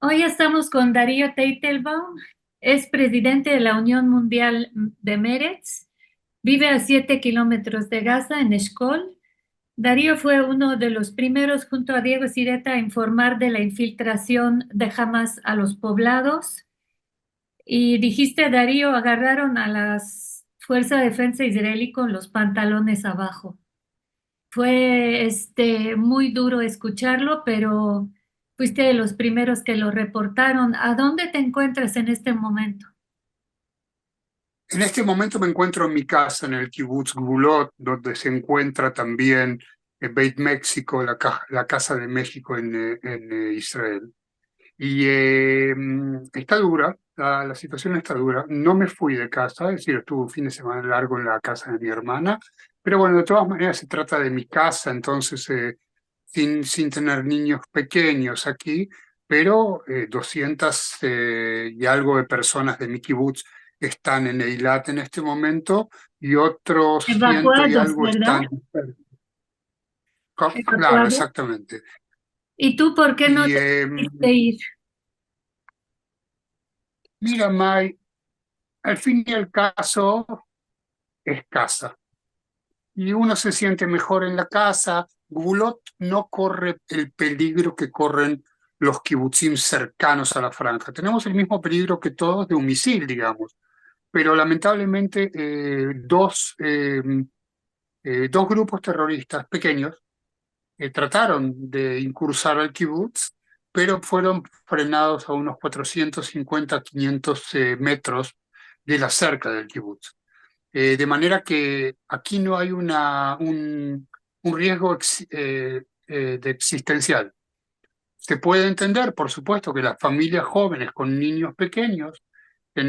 Hoy estamos con Darío Teitelbaum, es presidente de la Unión Mundial de Meretz, vive a 7 kilómetros de Gaza, en Eshkol. Darío fue uno de los primeros, junto a Diego Sireta, a informar de la infiltración de Hamas a los poblados. Y dijiste, Darío, agarraron a las Fuerzas de Defensa israelí con los pantalones abajo. Fue muy duro escucharlo, pero fuiste de los primeros que lo reportaron. ¿A dónde te encuentras en este momento? En este momento me encuentro en mi casa, en el Kibbutz Gvulot, donde se encuentra también Beit México, la Casa de México en Israel. Y está dura, la situación está dura. No me fui de casa, es decir, estuve un fin de semana largo en la casa de mi hermana, pero bueno, de todas maneras se trata de mi casa, entonces sin tener niños pequeños aquí, pero 200 y algo de personas de mi kibutz están en Eilat en este momento y otros ciento y Evacuados, algo ¿verdad? están. Claro, Evacuados. exactamente. ¿Y tú por qué no Y te quisiste ir? mira, May, al fin y al caso es casa. Y uno se siente mejor en la casa. Gulot no corre el peligro que corren los kibutzim cercanos a la franja. Tenemos el mismo peligro que todos de un misil, digamos, pero lamentablemente dos grupos terroristas pequeños trataron de incursar al kibutz, pero fueron frenados a unos 450, 500 metros de la cerca del kibutz. De manera que aquí no hay un riesgo de existencial. Se puede entender, por supuesto, que las familias jóvenes con niños pequeños,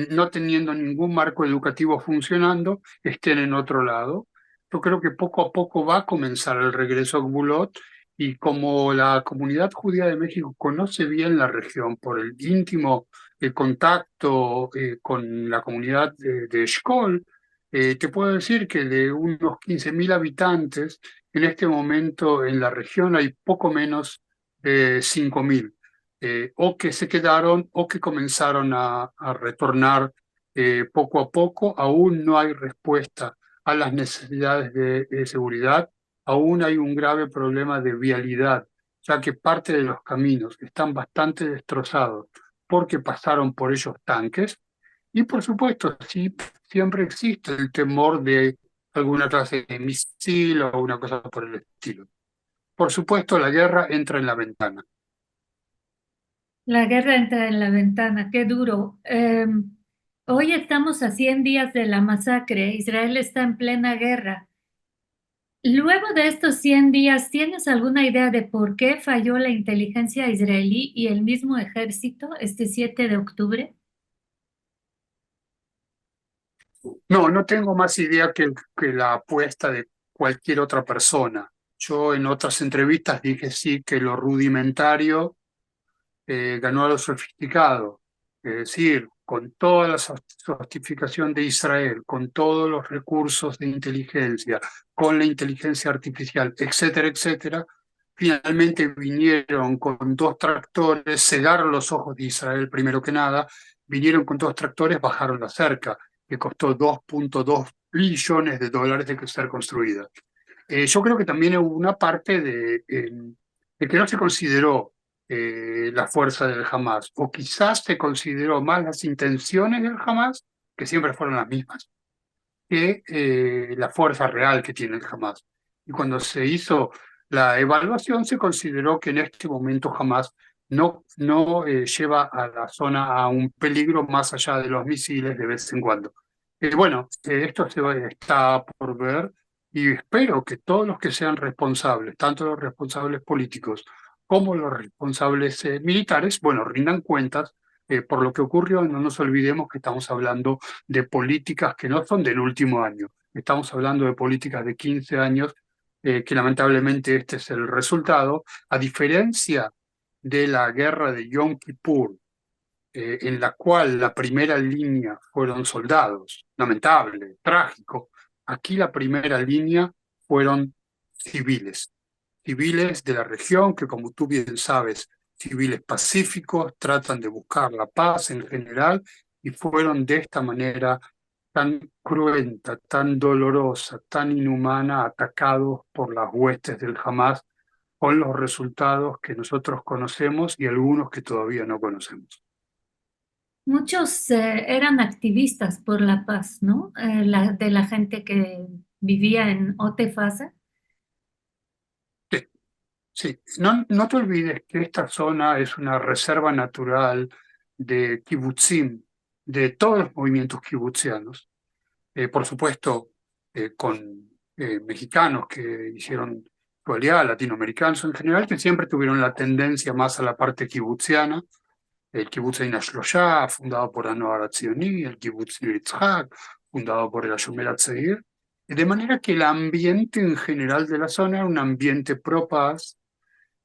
no teniendo ningún marco educativo funcionando, estén en otro lado. Yo creo que poco a poco va a comenzar el regreso a Gbulot y como la comunidad judía de México conoce bien la región por el íntimo contacto con la comunidad de Eshkol, te puedo decir que de unos 15.000 habitantes, en este momento en la región hay poco menos 5.000, o que se quedaron o que comenzaron a retornar poco a poco. Aún no hay respuesta a las necesidades de seguridad, aún hay un grave problema de vialidad, ya que parte de los caminos están bastante destrozados porque pasaron por ellos tanques y por supuesto sí, siempre existe el temor de alguna clase de misil o una cosa por el estilo. Por supuesto, la guerra entra en la ventana. La guerra entra en la ventana, qué duro. Hoy estamos a 100 días de la masacre. Israel está en plena guerra. Luego de estos 100 días, ¿tienes alguna idea de por qué falló la inteligencia israelí y el mismo ejército este 7 de octubre? No, no tengo más idea que la apuesta de cualquier otra persona. Yo en otras entrevistas dije sí que lo rudimentario ganó a lo sofisticado. Es decir, con toda la sofisticación de Israel, con todos los recursos de inteligencia, con la inteligencia artificial, etcétera, etcétera, finalmente vinieron con dos tractores, cegaron los ojos de Israel primero que nada, vinieron con dos tractores, bajaron la cerca, que costó 2,2 billones de dólares de ser construida. Yo creo que también hubo una parte de que no se consideró la fuerza del Hamas, o quizás se consideró más las intenciones del Hamas, que siempre fueron las mismas, que la fuerza real que tiene el Hamas. Y cuando se hizo la evaluación, se consideró que en este momento Hamas no lleva a la zona a un peligro más allá de los misiles de vez en cuando. Bueno, esto está por ver y espero que todos los que sean responsables, tanto los responsables políticos como los responsables militares, bueno, rindan cuentas por lo que ocurrió. No nos olvidemos que estamos hablando de políticas que no son del último año. Estamos hablando de políticas de 15 años, que lamentablemente este es el resultado. A diferencia de la guerra de Yom Kippur, en la cual la primera línea fueron soldados, lamentable, trágico, aquí la primera línea fueron civiles, civiles de la región que, como tú bien sabes, civiles pacíficos, tratan de buscar la paz en general, y fueron de esta manera tan cruenta, tan dolorosa, tan inhumana, atacados por las huestes del Hamas, con los resultados que nosotros conocemos y algunos que todavía no conocemos. Muchos eran activistas por la paz, ¿no? De la gente que vivía en Otefasa. Sí, sí. No te olvides que esta zona es una reserva natural de kibutzim, de todos los movimientos kibutzianos. Por supuesto, con mexicanos que hicieron su aliada, latinoamericanos en general, que siempre tuvieron la tendencia más a la parte kibutziana. El kibutz Ein HaShloshá, fundado por Anoar Atzioni, el kibutz Nir Yitzhak, fundado por el Hashomer Hatzair, de manera que el ambiente en general de la zona era un ambiente pro paz,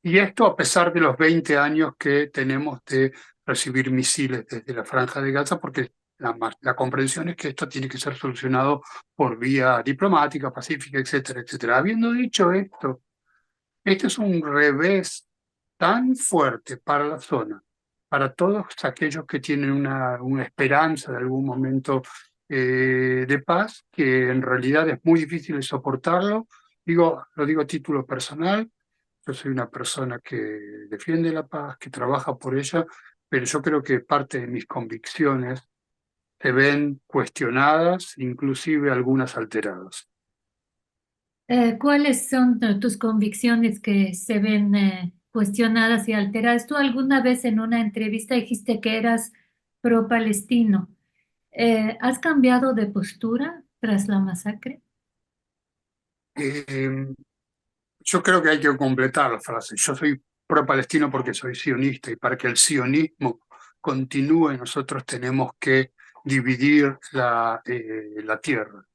y esto a pesar de los 20 años que tenemos de recibir misiles desde la Franja de Gaza, porque la comprensión es que esto tiene que ser solucionado por vía diplomática, pacífica, etcétera, etcétera. Habiendo dicho esto, este es un revés tan fuerte para la zona, para todos aquellos que tienen una esperanza de algún momento de paz, que en realidad es muy difícil de soportarlo. Lo digo a título personal. Yo soy una persona que defiende la paz, que trabaja por ella, pero yo creo que parte de mis convicciones se ven cuestionadas, inclusive algunas alteradas. ¿Cuáles son tus convicciones que se ven cuestionadas y alteradas? Tú alguna vez en una entrevista dijiste que eras pro-palestino. ¿Has cambiado de postura tras la masacre? Eh, yo creo que hay que completar la frase. Yo soy pro-palestino porque soy sionista, y para que el sionismo continúe nosotros tenemos que dividir la tierra.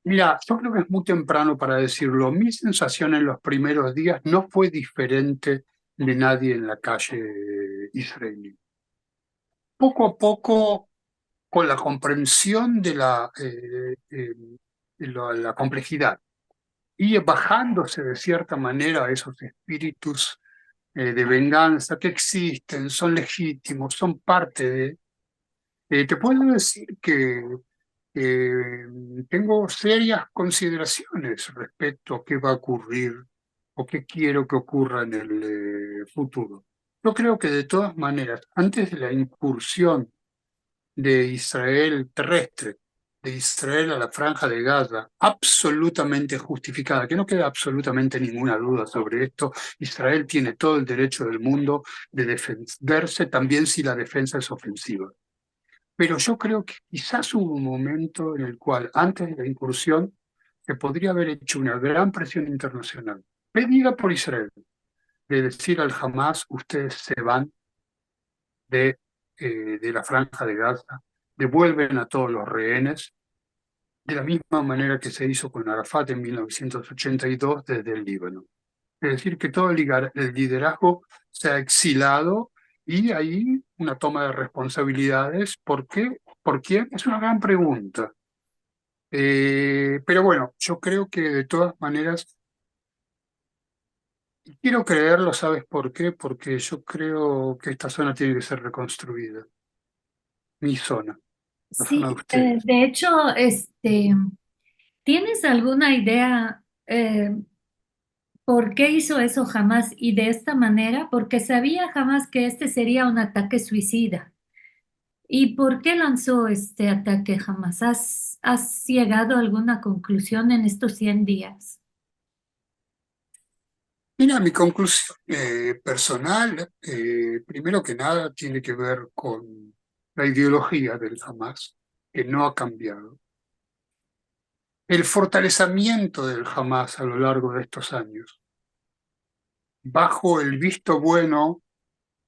Mira, yo creo que es muy temprano para decirlo. Mi sensación en los primeros días no fue diferente de nadie en la calle israelí. Poco a poco, con la comprensión de la complejidad y bajándose de cierta manera a esos espíritus de venganza que existen, son legítimos, son parte de... te puedo decir que eh, tengo serias consideraciones respecto a qué va a ocurrir o qué quiero que ocurra en el futuro. Yo creo que de todas maneras, antes de la incursión de Israel terrestre, de Israel a la Franja de Gaza, absolutamente justificada, que no queda absolutamente ninguna duda sobre esto. Israel tiene todo el derecho del mundo de defenderse, también si la defensa es ofensiva. Pero yo creo que quizás hubo un momento en el cual, antes de la incursión, se podría haber hecho una gran presión internacional, pedida por Israel, de decir al Hamas: ustedes se van de la Franja de Gaza, devuelven a todos los rehenes, de la misma manera que se hizo con Arafat en 1982 desde el Líbano. Es decir, que todo el liderazgo se ha exilado, y hay una toma de responsabilidades. ¿Por qué? ¿Por quién? Es una gran pregunta. Pero bueno, yo creo que de todas maneras, y quiero creerlo, ¿sabes por qué? Porque yo creo que esta zona tiene que ser reconstruida. Mi zona, la zona de Sí, ustedes. de hecho, ¿tienes alguna idea por qué hizo eso jamás y de esta manera? Porque sabía jamás que este sería un ataque suicida. ¿Y por qué lanzó este ataque jamás? ¿Has llegado a alguna conclusión en estos 100 días? Mira, mi conclusión personal, primero que nada, tiene que ver con la ideología del Hamas, que no ha cambiado. El fortalecimiento del Hamas a lo largo de estos años, bajo el visto bueno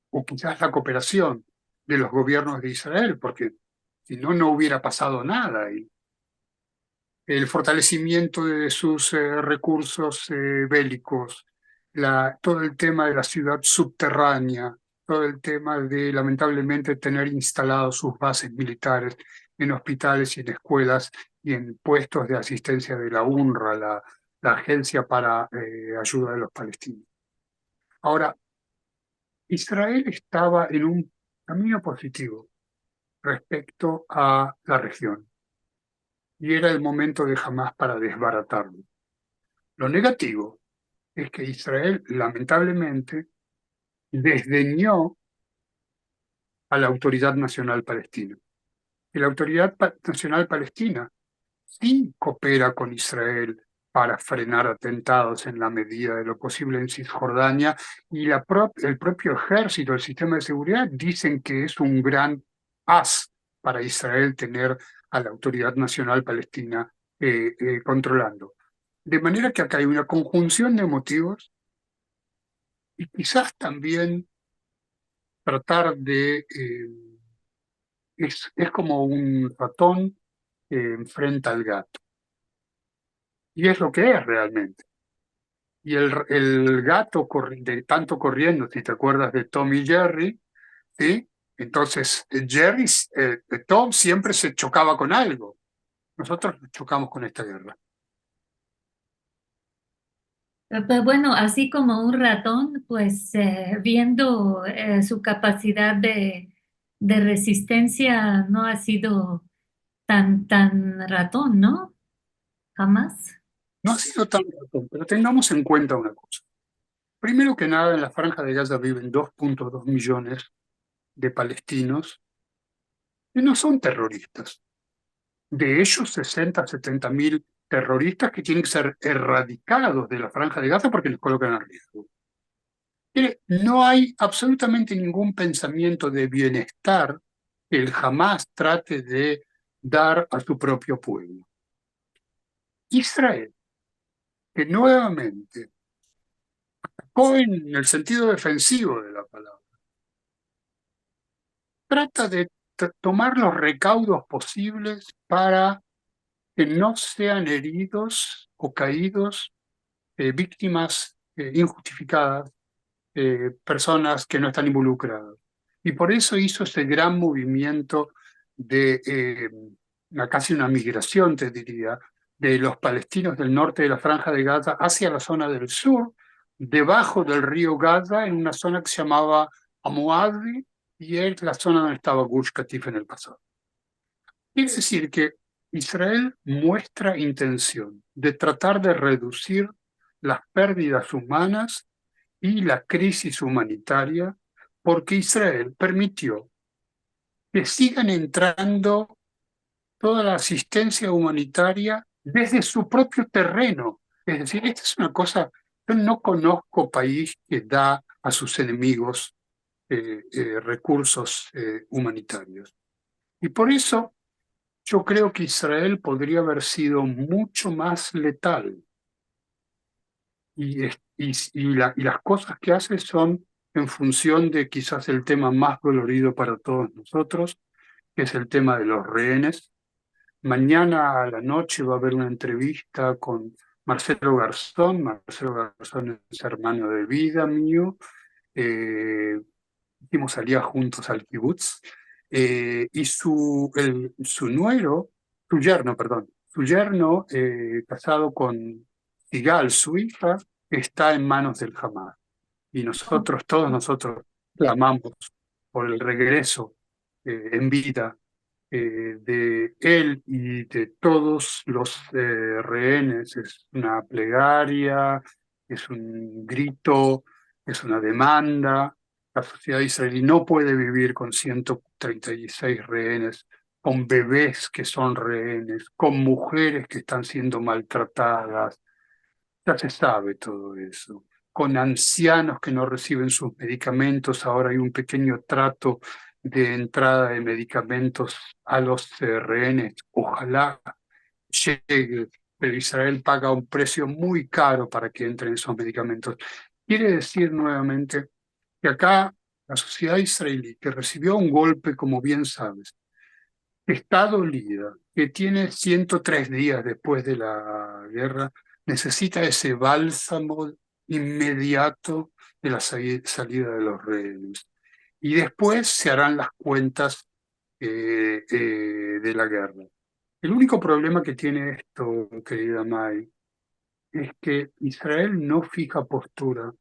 o quizás la cooperación de los gobiernos de Israel, porque si no, no hubiera pasado nada. Y el fortalecimiento de sus recursos bélicos, todo el tema de la ciudad subterránea, todo el tema de, lamentablemente, tener instalados sus bases militares en hospitales y en escuelas y en puestos de asistencia de la UNRWA, la Agencia para Ayuda de los Palestinos. Ahora, Israel estaba en un camino positivo respecto a la región y era el momento de Hamás para desbaratarlo. Lo negativo es que Israel, lamentablemente, desdeñó a la Autoridad Nacional Palestina. Y la Autoridad Nacional Palestina sí coopera con Israel para frenar atentados en la medida de lo posible en Cisjordania, y el propio ejército, el sistema de seguridad, dicen que es un gran as para Israel tener a la Autoridad Nacional Palestina controlando. De manera que acá hay una conjunción de motivos y quizás también tratar es como un ratón que enfrenta al gato, y es lo que es realmente. Y el gato de tanto corriendo, si te acuerdas de Tom y Jerry, ¿sí? Entonces Tom siempre se chocaba con algo. Nosotros nos chocamos con esta guerra. Pues bueno, así como un ratón, pues viendo su capacidad de resistencia no ha sido tan ratón, ¿no? Jamás. No ha sido tan ratón, pero tengamos en cuenta una cosa. Primero que nada, en la Franja de Gaza viven 2,2 millones de palestinos que no son terroristas. De ellos, 60 70 mil terroristas que tienen que ser erradicados de la Franja de Gaza porque les colocan a riesgo. Mire, no hay absolutamente ningún pensamiento de bienestar que el Hamás trate de dar a su propio pueblo. Israel, que nuevamente, en el sentido defensivo de la palabra, trata de tomar los recaudos posibles para que no sean heridos o caídos víctimas injustificadas, personas que no están involucradas. Y por eso hizo ese gran movimiento de casi una migración, te diría, de los palestinos del norte de la Franja de Gaza hacia la zona del sur, debajo del río Gaza, en una zona que se llamaba Amuadri, y es la zona donde estaba Gush Katif en el pasado. Es decir, que Israel muestra intención de tratar de reducir las pérdidas humanas y la crisis humanitaria, porque Israel permitió que sigan entrando toda la asistencia humanitaria desde su propio terreno. Es decir, esta es una cosa, yo no conozco país que da a sus enemigos recursos humanitarios. Y por eso yo creo que Israel podría haber sido mucho más letal y las cosas que hace son en función de quizás el tema más dolorido para todos nosotros, que es el tema de los rehenes. Mañana a la noche va a haber una entrevista con Marcelo Garzón. Marcelo Garzón es hermano de vida mío. Hicimos salida juntos al kibutz. Y su nuero, su yerno, perdón, su yerno, casado con Sigal, su hija, está en manos del Hamas. Y nosotros, todos nosotros, clamamos por el regreso en vida de él y de todos los rehenes. Es una plegaria, es un grito, es una demanda. La sociedad israelí no puede vivir con 136 rehenes, con bebés que son rehenes, con mujeres que están siendo maltratadas. Ya se sabe todo eso. Con ancianos que no reciben sus medicamentos, ahora hay un pequeño trato de entrada de medicamentos a los rehenes. Ojalá llegue, pero Israel paga un precio muy caro para que entren esos medicamentos. Quiere decir nuevamente que acá la sociedad israelí, que recibió un golpe, como bien sabes, está dolida, que tiene 103 días después de la guerra, necesita ese bálsamo inmediato de la salida de los rehenes. Y después se harán las cuentas de la guerra. El único problema que tiene esto, querida May, es que Israel no fija postura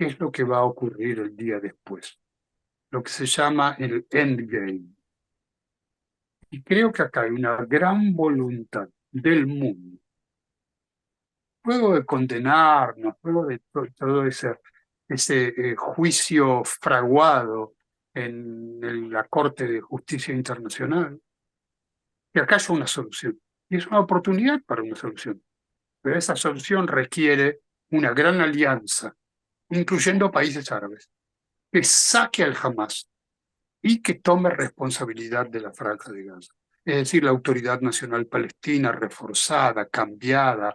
qué es lo que va a ocurrir el día después, lo que se llama el endgame. Y creo que acá hay una gran voluntad del mundo, luego de condenarnos, luego de todo ese juicio fraguado en la Corte de Justicia Internacional, que acá haya una solución. Y es una oportunidad para una solución. Pero esa solución requiere una gran alianza, incluyendo países árabes, que saque al Hamas y que tome responsabilidad de la Franja de Gaza. Es decir, la Autoridad Nacional Palestina reforzada, cambiada.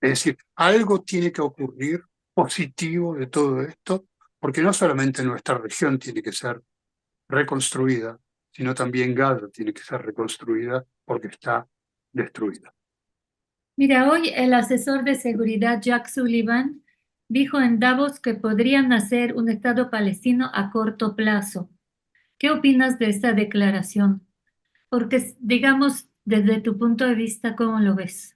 Es decir, algo tiene que ocurrir positivo de todo esto, porque no solamente nuestra región tiene que ser reconstruida, sino también Gaza tiene que ser reconstruida porque está destruida. Mira, hoy el asesor de seguridad Jack Sullivan dijo en Davos que podrían hacer un Estado palestino a corto plazo. ¿Qué opinas de esta declaración? Porque, digamos, desde tu punto de vista, ¿cómo lo ves?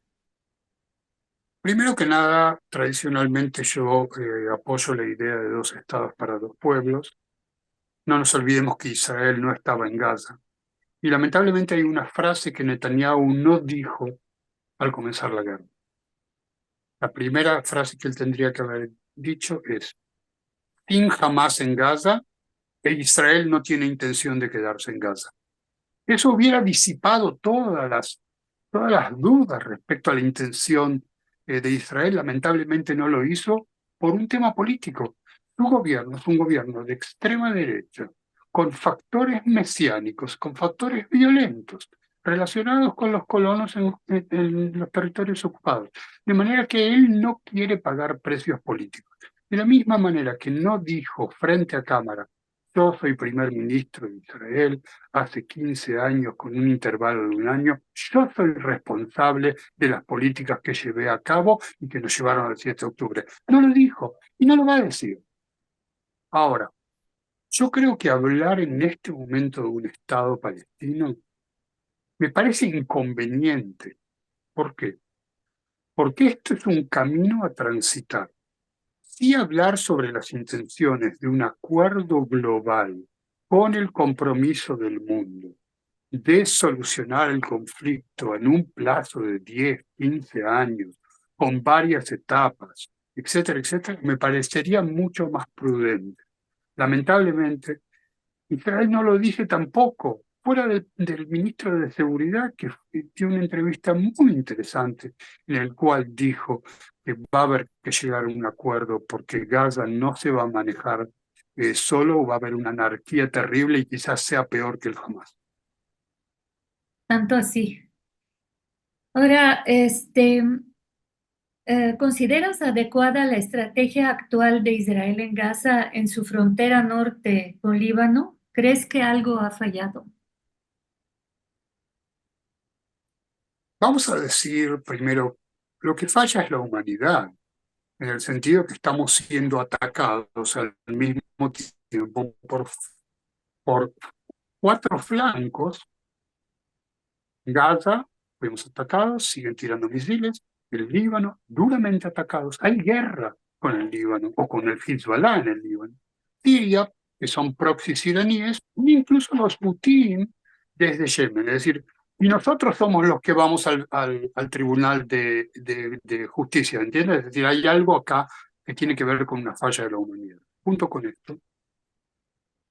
Primero que nada, tradicionalmente yo apoyo la idea de dos estados para dos pueblos. No nos olvidemos que Israel no estaba en Gaza. Y lamentablemente hay una frase que Netanyahu no dijo al comenzar la guerra. La primera frase que él tendría que haber dicho es: sin Hamas en Gaza, e Israel no tiene intención de quedarse en Gaza. Eso hubiera disipado todas las dudas respecto a la intención de Israel. Lamentablemente no lo hizo por un tema político. Su gobierno es un gobierno de extrema derecha, con factores mesiánicos, con factores violentos, relacionados con los colonos en los territorios ocupados. De manera que él no quiere pagar precios políticos. De la misma manera que no dijo frente a cámara: yo soy primer ministro de Israel hace 15 años con un intervalo de un año, yo soy responsable de las políticas que llevé a cabo y que nos llevaron al 7 de octubre. No lo dijo y no lo va a decir. Ahora, yo creo que hablar en este momento de un Estado palestino me parece inconveniente. ¿Por qué? Porque esto es un camino a transitar. Sí, hablar sobre las intenciones de un acuerdo global con el compromiso del mundo de solucionar el conflicto en un plazo de 10, 15 años, con varias etapas, etcétera, etcétera, me parecería mucho más prudente. Lamentablemente, Israel no lo dice tampoco, fuera del ministro de Seguridad, que dio una entrevista muy interesante en el cual dijo que va a haber que llegar a un acuerdo porque Gaza no se va a manejar solo, va a haber una anarquía terrible y quizás sea peor que el Hamas. Tanto así. Ahora, ¿consideras adecuada la estrategia actual de Israel en Gaza en su frontera norte con Líbano? ¿Crees que algo ha fallado? Vamos a decir primero, lo que falla es la humanidad, en el sentido que estamos siendo atacados al mismo tiempo por cuatro flancos. Gaza, fuimos atacados, siguen tirando misiles. El Líbano, duramente atacados. Hay guerra con el Líbano o con el Hezbollah en el Líbano. Siria, que son proxies iraníes, e incluso los Houthín desde Yemen. Es decir, y nosotros somos los que vamos al Tribunal de Justicia, ¿entiendes? Es decir, hay algo acá que tiene que ver con una falla de la humanidad. Junto con esto,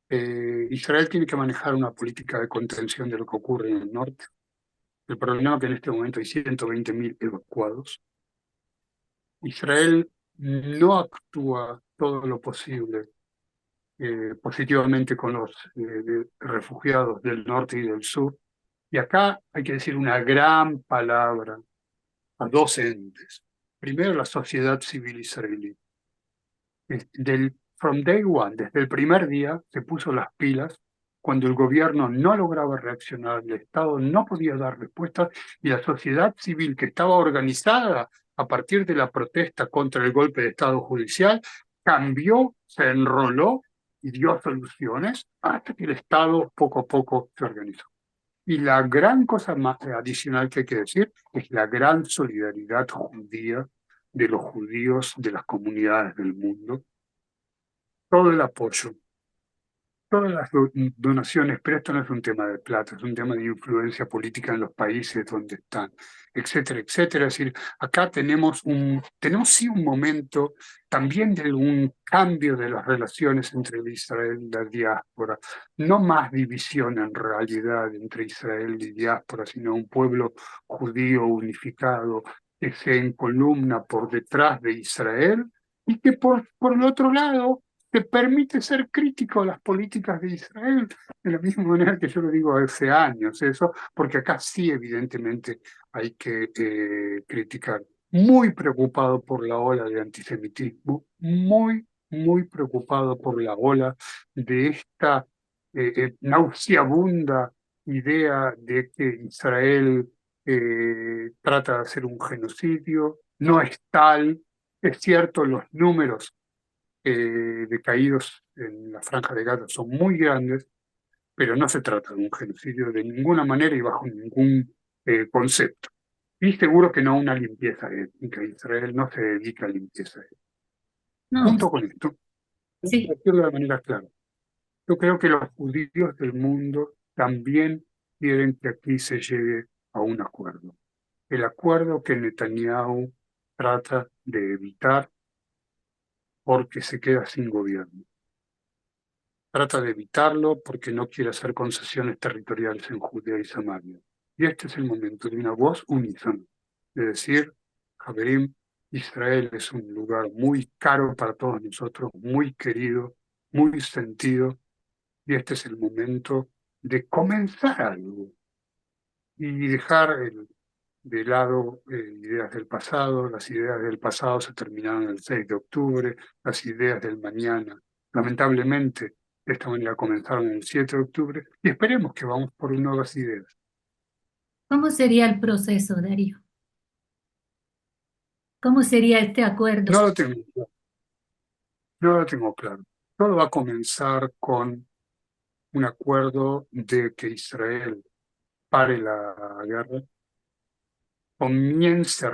Israel tiene que manejar una política de contención de lo que ocurre en el norte. El problema es que en este momento hay 120.000 evacuados. Israel no actúa todo lo posible positivamente con los refugiados del norte y del sur. Y acá hay que decir una gran palabra a dos entes. Primero, la sociedad civil israelí. From day one, desde el primer día, se puso las pilas cuando el gobierno no lograba reaccionar, el Estado no podía dar respuestas y la sociedad civil que estaba organizada a partir de la protesta contra el golpe de Estado judicial cambió, se enroló y dio soluciones hasta que el Estado poco a poco se organizó. Y la gran cosa más adicional que hay que decir es la gran solidaridad judía de los judíos de las comunidades del mundo, todo el apoyo, todas las donaciones, pero esto no es un tema de plata, es un tema de influencia política en los países donde están, etcétera, etcétera. Es decir, acá tenemos sí un momento también de un cambio de las relaciones entre Israel y la diáspora, no más división en realidad entre Israel y diáspora, sino un pueblo judío unificado que se encolumna por detrás de Israel y que por el otro lado te permite ser crítico a las políticas de Israel, de la misma manera que yo lo digo hace años, eso, porque acá sí evidentemente hay que criticar. Muy preocupado por la ola de antisemitismo, muy preocupado por la ola de esta nauseabunda idea de que Israel trata de hacer un genocidio, no es tal, es cierto, los números de caídos en la Franja de Gaza son muy grandes, pero no se trata de un genocidio de ninguna manera y bajo ningún concepto. Y seguro que no una limpieza étnica. Israel no se dedica a limpieza étnica. No, Junto con esto, sí. decirlo de manera clara, yo creo que los judíos del mundo también quieren que aquí se llegue a un acuerdo. El acuerdo que Netanyahu trata de evitar porque se queda sin gobierno. Trata de evitarlo porque no quiere hacer concesiones territoriales en Judea y Samaria. Y este es el momento de una voz unísona, de decir, Javerim, Israel es un lugar muy caro para todos nosotros, muy querido, muy sentido, y este es el momento de comenzar algo y dejar de lado ideas del pasado. Las ideas del pasado se terminaron el 6 de octubre, las ideas del mañana, lamentablemente, de esta manera comenzaron el 7 de octubre, y esperemos que vamos por nuevas ideas. ¿Cómo sería el proceso, Darío? ¿Cómo sería este acuerdo? No lo tengo claro, no lo tengo claro. Todo va a comenzar con un acuerdo de que Israel pare la guerra, comience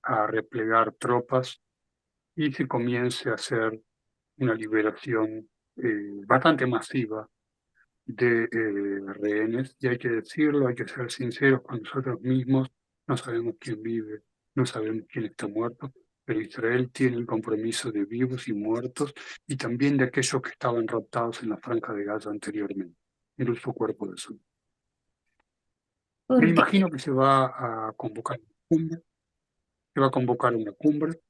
a replegar tropas y se comience a hacer una liberación bastante masiva de rehenes, y hay que decirlo, hay que ser sinceros con nosotros mismos, no sabemos quién vive, no sabemos quién está muerto, pero Israel tiene el compromiso de vivos y muertos y también de aquellos que estaban raptados en la Franja de Gaza anteriormente, incluso cuerpo de su. Me Porque imagino que se va a convocar una cumbre, se va a convocar una cumbre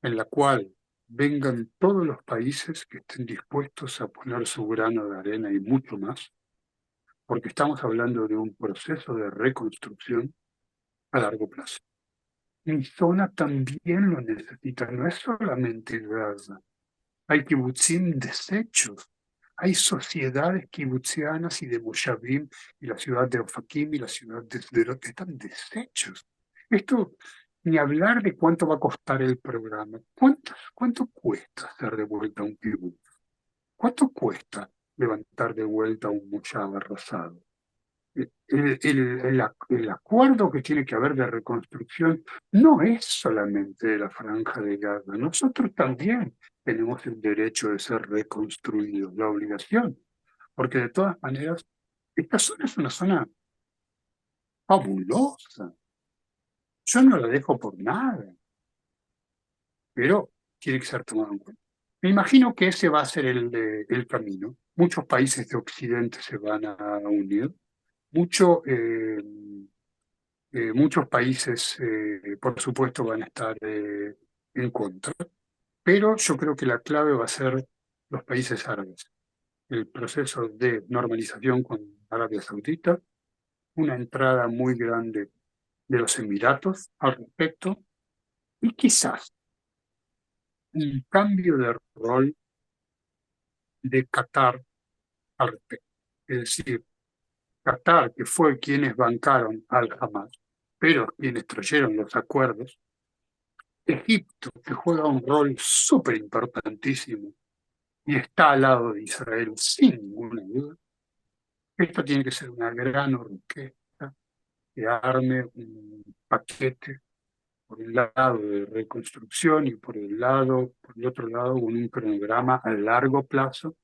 en la cual vengan todos los países que estén dispuestos a poner su grano de arena y mucho más, porque estamos hablando de un proceso de reconstrucción a largo plazo. Mi zona también lo necesita, no es solamente Gaza. Hay kibutzim deshechos, hay sociedades kibutzianas y de Moshavim, y la ciudad de Ofakim y la ciudad de Sderot están deshechos. Esto, ni hablar de cuánto va a costar el programa. ¿Cuánto cuesta hacer de vuelta un kibutz? ¿Cuánto cuesta levantar de vuelta un moshav arrasado? El acuerdo que tiene que haber de reconstrucción no es solamente de la Franja de Gaza. Nosotros también tenemos el derecho de ser reconstruidos, la obligación, porque de todas maneras, esta zona es una zona fabulosa. Yo no la dejo por nada, pero tiene que ser tomado en cuenta. Me imagino que ese va a ser el camino. Muchos países de Occidente se van a unir. Mucho, muchos países, por supuesto, van a estar en contra, pero yo creo que la clave va a ser los países árabes, el proceso de normalización con Arabia Saudita, una entrada muy grande de los Emiratos al respecto y quizás un cambio de rol de Qatar al respecto. Es decir, Qatar, que fue quienes bancaron al Hamas, pero quienes trajeron los acuerdos, Egipto, que juega un rol súper importantísimo y está al lado de Israel sin ninguna duda, esto tiene que ser una gran orquesta que arme un paquete por un lado de reconstrucción y por el otro lado, con un cronograma a largo plazo,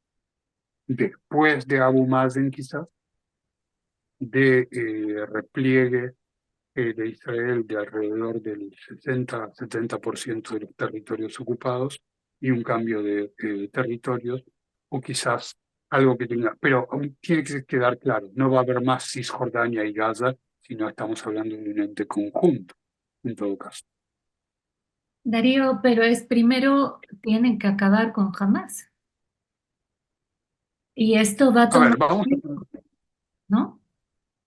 después de Abu Mazen quizás, de repliegue de Israel de alrededor del 60-70% de los territorios ocupados y un cambio de territorios, o quizás algo que tenga, pero aún tiene que quedar claro, no va a haber más Cisjordania y Gaza, sino estamos hablando de un ente conjunto, en todo caso. Darío, pero es primero tienen que acabar con Hamas. Y esto va a A ver, tomar tiempo, ¿no?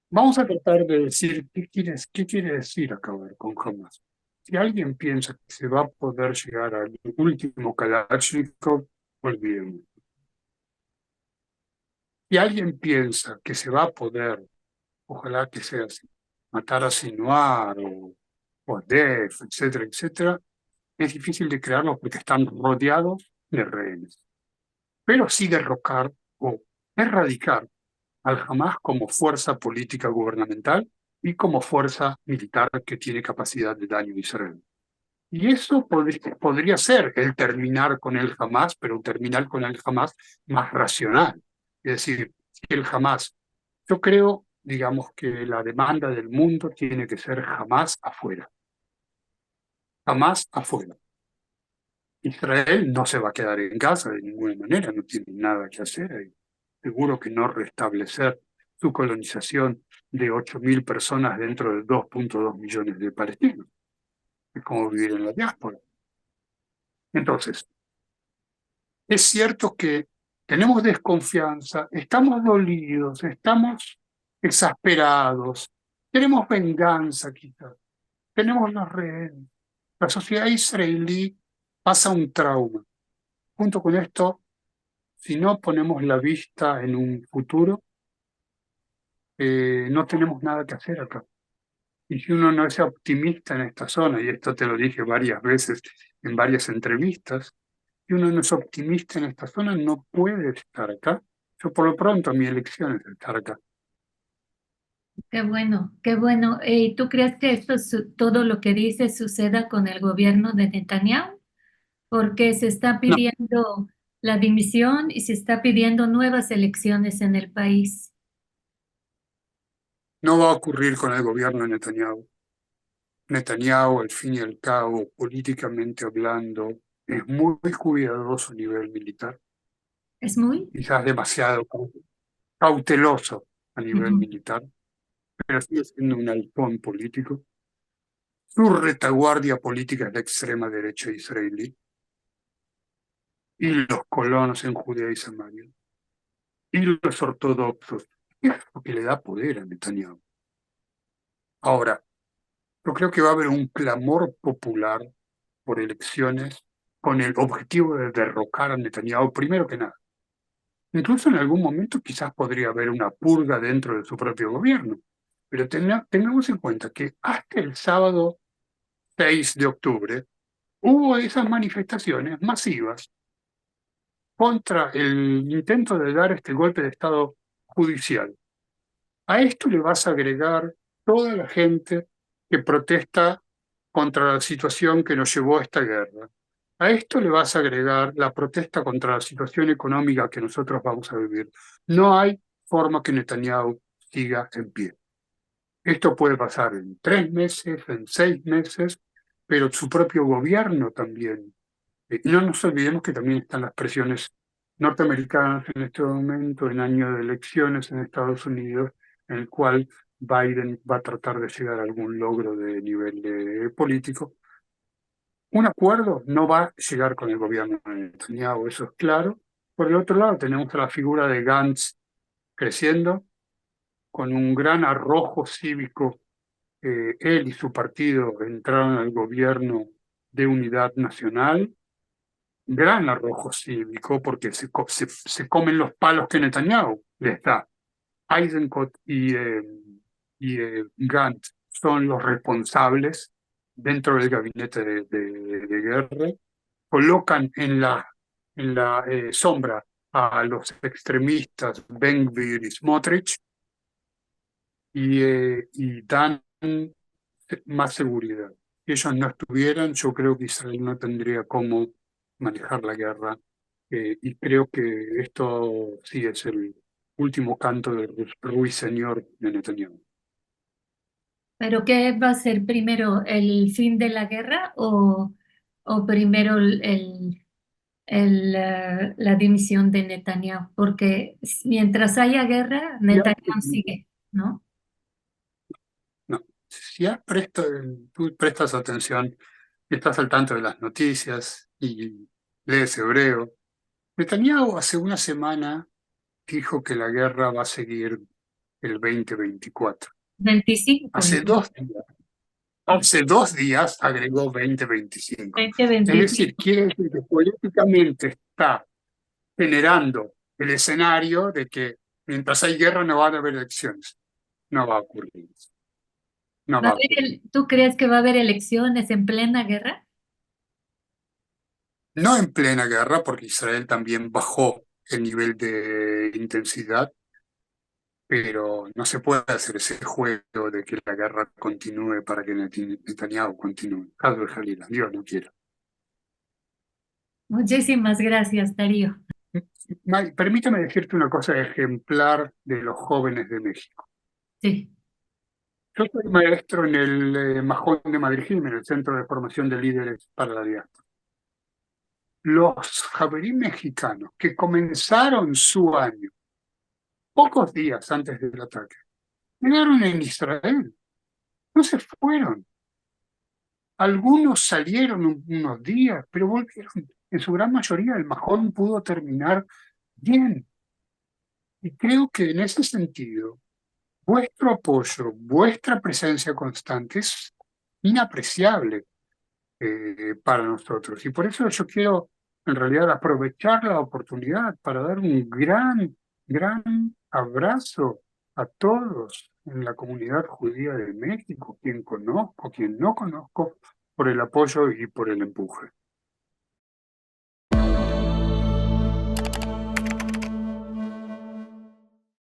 vamos a tratar de decir qué quiere decir acabar con Hamas. Si alguien piensa que se va a poder llegar al último Kalashnikov, olvídenlo. Si alguien piensa que se va a poder, ojalá que sea así, matar a Sinwar o a Def, etcétera, etcétera, es difícil de crearlo porque están rodeados de rehenes. Pero sí derrocar o erradicar al Hamas como fuerza política gubernamental y como fuerza militar que tiene capacidad de daño a Israel. Y eso podría ser el terminar con el Hamas, pero un terminar con el Hamas más racional. Es decir, si el Hamas, yo creo, digamos que la demanda del mundo tiene que ser Hamas afuera. Hamas afuera. Israel no se va a quedar en Gaza de ninguna manera, no tiene nada que hacer ahí. Seguro que no restablecer su colonización de 8.000 personas dentro de 2,2 millones de palestinos. Es como vivir en la diáspora. Entonces, es cierto que tenemos desconfianza, estamos dolidos, estamos exasperados, queremos venganza quizás, tenemos los rehenes. La sociedad israelí pasa un trauma. Junto con esto, si no ponemos la vista en un futuro, no tenemos nada que hacer acá. Y si uno no es optimista en esta zona, y esto te lo dije varias veces en varias entrevistas, si uno no es optimista en esta zona, no puede estar acá. Yo por lo pronto mi elección es estar acá. Qué bueno, qué bueno. ¿Y tú crees que todo lo que dice suceda con el gobierno de Netanyahu? Porque se está No, pidiendo la dimisión y se está pidiendo nuevas elecciones en el país. no va a ocurrir con el gobierno de Netanyahu. Netanyahu, al fin y al cabo, políticamente hablando, es muy cuidadoso a nivel militar, ¿Es muy? quizás demasiado cauteloso a nivel Ujú. militar, pero sigue siendo un halcón político. Su retaguardia política es la extrema derecha israelí y los colonos en Judea y Samaria y los ortodoxos. Es lo que le da poder a Netanyahu. Ahora, yo creo que va a haber un clamor popular por elecciones con el objetivo de derrocar a Netanyahu primero que nada. Incluso en algún momento quizás podría haber una purga dentro de su propio gobierno. Pero tengamos en cuenta que hasta el sábado 6 de octubre hubo esas manifestaciones masivas contra el intento de dar este golpe de Estado judicial. A esto le vas a agregar toda la gente que protesta contra la situación que nos llevó a esta guerra. A esto le vas a agregar la protesta contra la situación económica que nosotros vamos a vivir. No hay forma que Netanyahu siga en pie. Esto puede pasar en 3 meses, en 6 meses, pero su propio gobierno también. Y no nos olvidemos que también están las presiones norteamericanas en este momento, en año de elecciones en Estados Unidos, en el cual Biden va a tratar de llegar a algún logro de nivel político. Un acuerdo no va a llegar con el gobierno de Netanyahu, eso es claro. Por el otro lado, tenemos a la figura de Gantz creciendo, con un gran arrojo cívico. Él y su partido entraron al gobierno de unidad nacional, gran arrojo cívico, porque se comen los palos que Netanyahu les da. Eisenkot y Gantz son los responsables dentro del gabinete de guerra, colocan en la sombra a los extremistas Ben-Gvir y Smotrich y dan más seguridad. Si ellos no estuvieran, yo creo que Israel no tendría cómo manejar la guerra. Y creo que esto sí es el último canto del ruiseñor de Netanyahu. ¿Pero qué va a ser primero, el fin de la guerra o primero la dimisión de Netanyahu? Porque mientras haya guerra, Ya, Netanyahu sigue, ¿no? no, si ya tú prestas atención, estás al tanto de las noticias y lees hebreo. Netanyahu hace una semana dijo que la guerra va a seguir el 2024. 25, Hace ¿no? 2 días, hace 2 días agregó 2025. Es 2025. decir, quiere decir que políticamente está generando el escenario de que mientras hay guerra no van a haber elecciones. No va a ocurrir. No va a ocurrir. ¿Tú crees que va a haber elecciones en plena guerra? No en plena guerra, porque Israel también bajó el nivel de intensidad, pero no se puede hacer ese juego de que la guerra continúe para que Netanyahu continúe. Hazlo, Jalila, Dios no quiera. Muchísimas gracias, Darío. May, permítame decirte una cosa ejemplar de los jóvenes de México. Sí, Yo soy maestro en el Majón de Madrid, en el Centro de Formación de Líderes para la Diáspora. Los javerí mexicanos que comenzaron su año pocos días antes del ataque, quedaron en Israel, no se fueron. Algunos salieron unos días, pero volvieron. En su gran mayoría el Majón pudo terminar bien. Y creo que en ese sentido, vuestro apoyo, vuestra presencia constante es inapreciable para nosotros. Y por eso yo quiero, en realidad, aprovechar la oportunidad para dar un gran abrazo a todos en la comunidad judía de México, quien conozco, quien no conozco, por el apoyo y por el empuje.